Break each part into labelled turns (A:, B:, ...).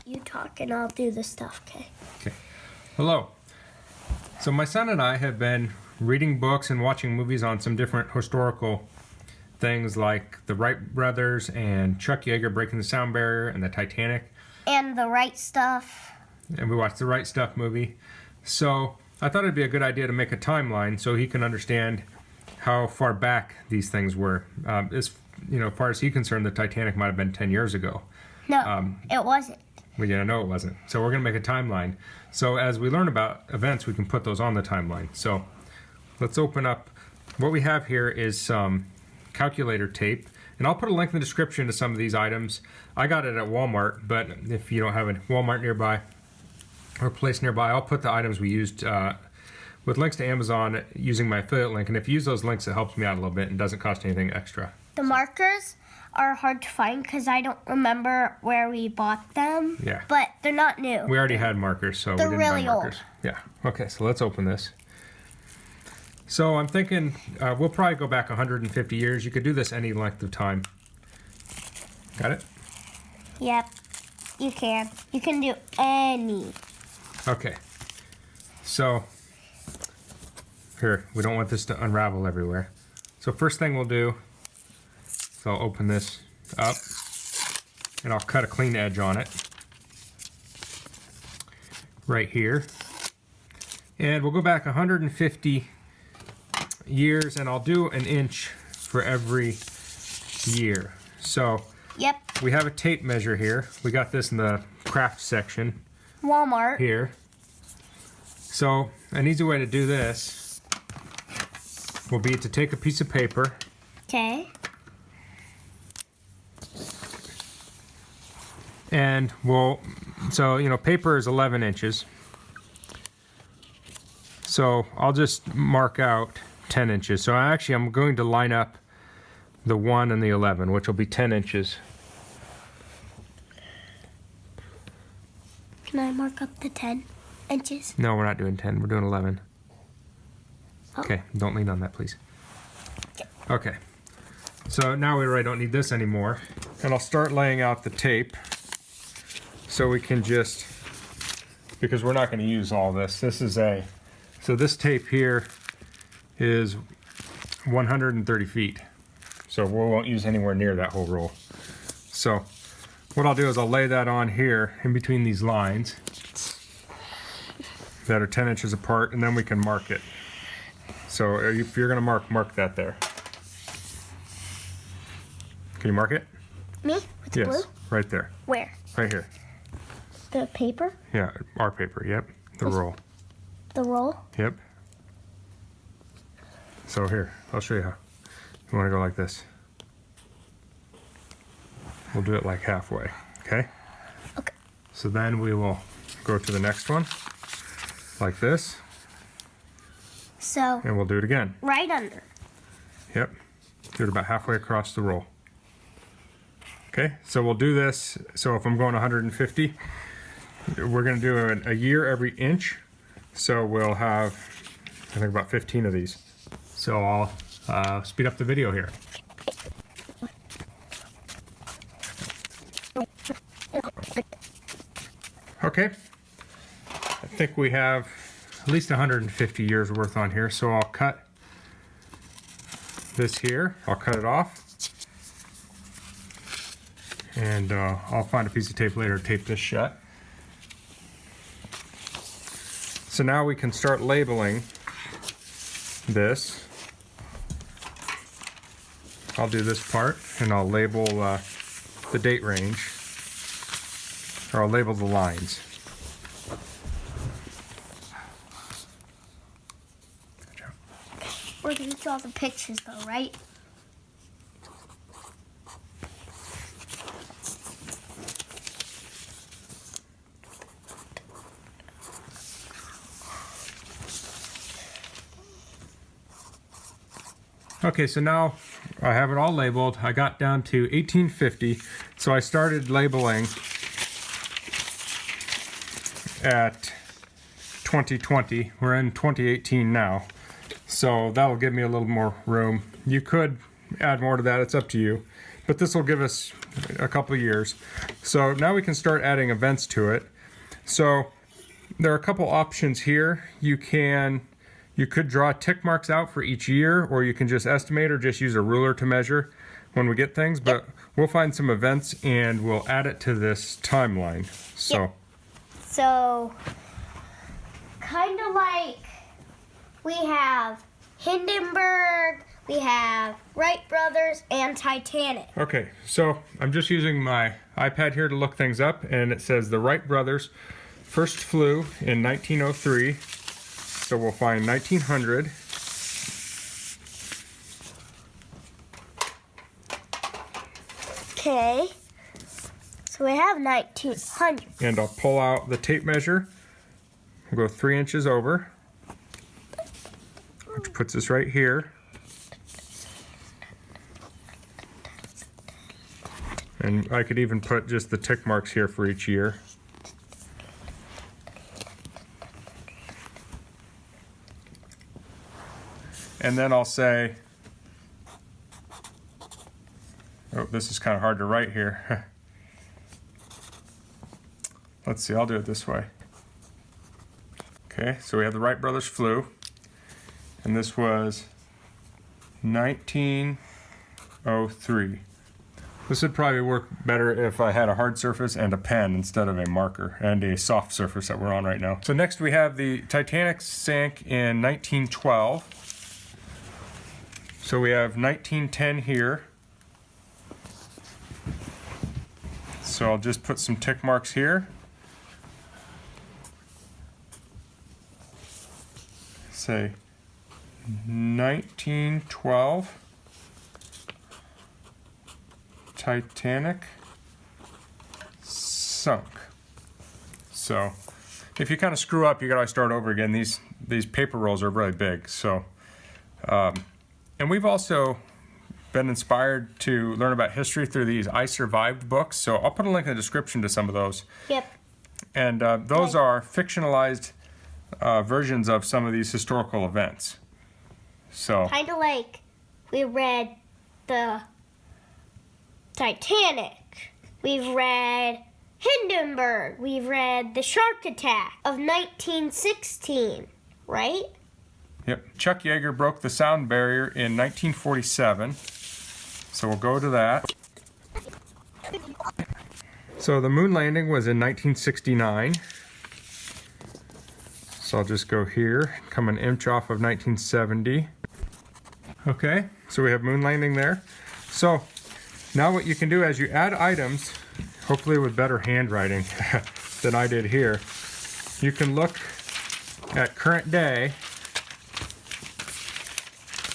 A: You talk and I'll do the stuff, okay?
B: Okay. Hello. So my son and I have been reading books and watching movies on some different historical things like the Wright brothers and Chuck Yeager breaking the sound barrier and the Titanic.
A: And the right stuff.
B: And we watched the Right Stuff movie. So I thought it'd be a good idea to make a timeline so he can understand how far back these things were. As far as he's concerned, the Titanic might have been 10 years ago.
A: No, it wasn't.
B: We didn't know it wasn't. So we're going to make a timeline. So as we learn about events, we can put those on the timeline. So let's open up. What we have here is some calculator tape. And I'll put a link in the description to some of these items. I got it at Walmart, but if you don't have a Walmart nearby or a place nearby, I'll put the items we used with links to Amazon using my affiliate link. And if you use those links, it helps me out a little bit and doesn't cost anything extra.
A: The markers are hard to find because I don't remember where we bought them.
B: Yeah.
A: But they're not new.
B: We already had markers, so
A: They're
B: we didn't
A: really
B: buy markers. Yeah. Okay, so let's open this. So I'm thinking we'll probably go back 150 years. You could do this any length of time. Got it?
A: Yep, you can. You can do any.
B: Okay. So here, we don't want this to unravel everywhere. So first thing we'll do, so I'll open this up and I'll cut a clean edge on it right here. And we'll go back 150 years and I'll do an inch for every year. So
A: Yep,
B: we have a tape measure here. We got this in the craft section
A: Walmart.
B: here. So an easy way to do this will be to take a piece of paper.
A: Okay.
B: And paper is 11 inches. So I'll just mark out 10 inches. So I'm going to line up the 1 and the 11, which will be 10 inches.
A: Can I mark up the 10 inches?
B: No, we're not doing 10. We're doing 11.
A: Oh.
B: Okay, don't lean on that, please. Okay. So now we really don't need this anymore. And I'll start laying out the tape so we can because we're not going to use all this. So this tape here is 130 feet. So we won't use anywhere near that whole roll. So what I'll do is I'll lay that on here in between these lines that are 10 inches apart, and then we can mark it. So if you're going to mark that there. Can you mark it?
A: Me? With the blue?
B: Right there.
A: Where?
B: Right here.
A: The paper?
B: Yeah, our paper, yep. The roll.
A: The roll?
B: Yep. So here, I'll show you how. You want to go like this. We'll do it like halfway, okay?
A: Okay.
B: So then we will go to the next one, like this,
A: So,
B: and we'll do it again.
A: right under.
B: Yep. Do it about halfway across the roll. Okay, so we'll do this. So if I'm going 150, we're going to do a year every inch. So we'll have, I think, about 15 of these. So I'll speed up the video here. Okay, I think we have at least 150 years worth on here. So I'll cut this here. I'll cut it off. And I'll find a piece of tape later to tape this shut. So now we can start labeling this. I'll do this part and I'll label the date range, or I'll label the lines.
A: We're going to draw the pictures though, right?
B: Okay, so now I have it all labeled. I got down to 1850, so I started labeling at 2020. We're in 2018 now, so that'll give me a little more room. You could add more to that, it's up to you, but this will give us a couple years. So now we can start adding events to it. So there are a couple options here. You could draw tick marks out for each year, or you can just estimate or just use a ruler to measure when we get things, but we'll find some events and we'll add it to this timeline. So,
A: Yep. So, kind of like we have Hindenburg, we have Wright Brothers, and Titanic.
B: okay, so I'm just using my iPad here to look things up, and it says the Wright brothers first flew in 1903. So we'll find 1900.
A: Okay. So we have 1900.
B: And I'll pull out the tape measure. We'll go 3 inches over, which puts us right here. And I could even put just the tick marks here for each year. And then I'll say, oh, this is kind of hard to write here. Let's see, I'll do it this way. Okay, so we have the Wright brothers flew, and this was 1903. This would probably work better if I had a hard surface and a pen instead of a marker and a soft surface that we're on right now. So next we have the Titanic sank in 1912. So we have 1910 here. So I'll just put some tick marks here. Say 1912 Titanic sunk. So if you kind of screw up, you gotta start over again. These paper rolls are really big. So and we've also been inspired to learn about history through these I Survived books. So I'll put a link in the description to some of those.
A: Yep.
B: And those are fictionalized versions of some of these historical events. So
A: Kind of like we read the Titanic. We've read Hindenburg. We've read the shark attack of 1916, right?
B: yep, Chuck Yeager broke the sound barrier in 1947. So we'll go to that. So the moon landing was in 1969. So I'll just go here, come an inch off of 1970. Okay, so we have moon landing there. So now what you can do as you add items, hopefully with better handwriting than I did here, you can look at current day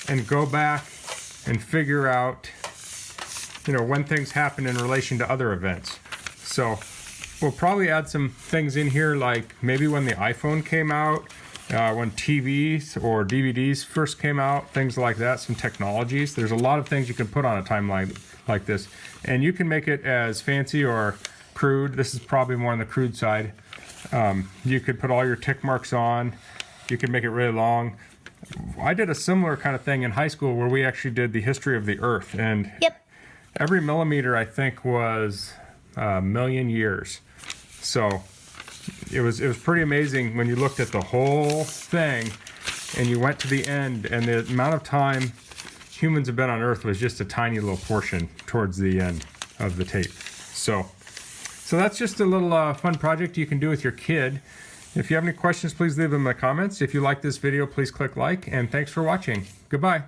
B: and go back and figure out, you know, when things happen in relation to other events. So we'll probably add some things in here, like maybe when the iPhone came out, when TVs or DVDs first came out, things like that, some technologies. There's a lot of things you can put on a timeline like this. And you can make it as fancy or crude. This is probably more on the crude side. You could put all your tick marks on. You could make it really long. I did a similar kind of thing in high school where we actually did the history of the Earth. And
A: Yep.
B: every millimeter, I think, was a million years. So it was pretty amazing when you looked at the whole thing and you went to the end, and the amount of time humans have been on Earth was just a tiny little portion towards the end of the tape. So that's just a little fun project you can do with your kid. If you have any questions, please leave them in the comments. If you like this video, please click like, and thanks for watching. Goodbye.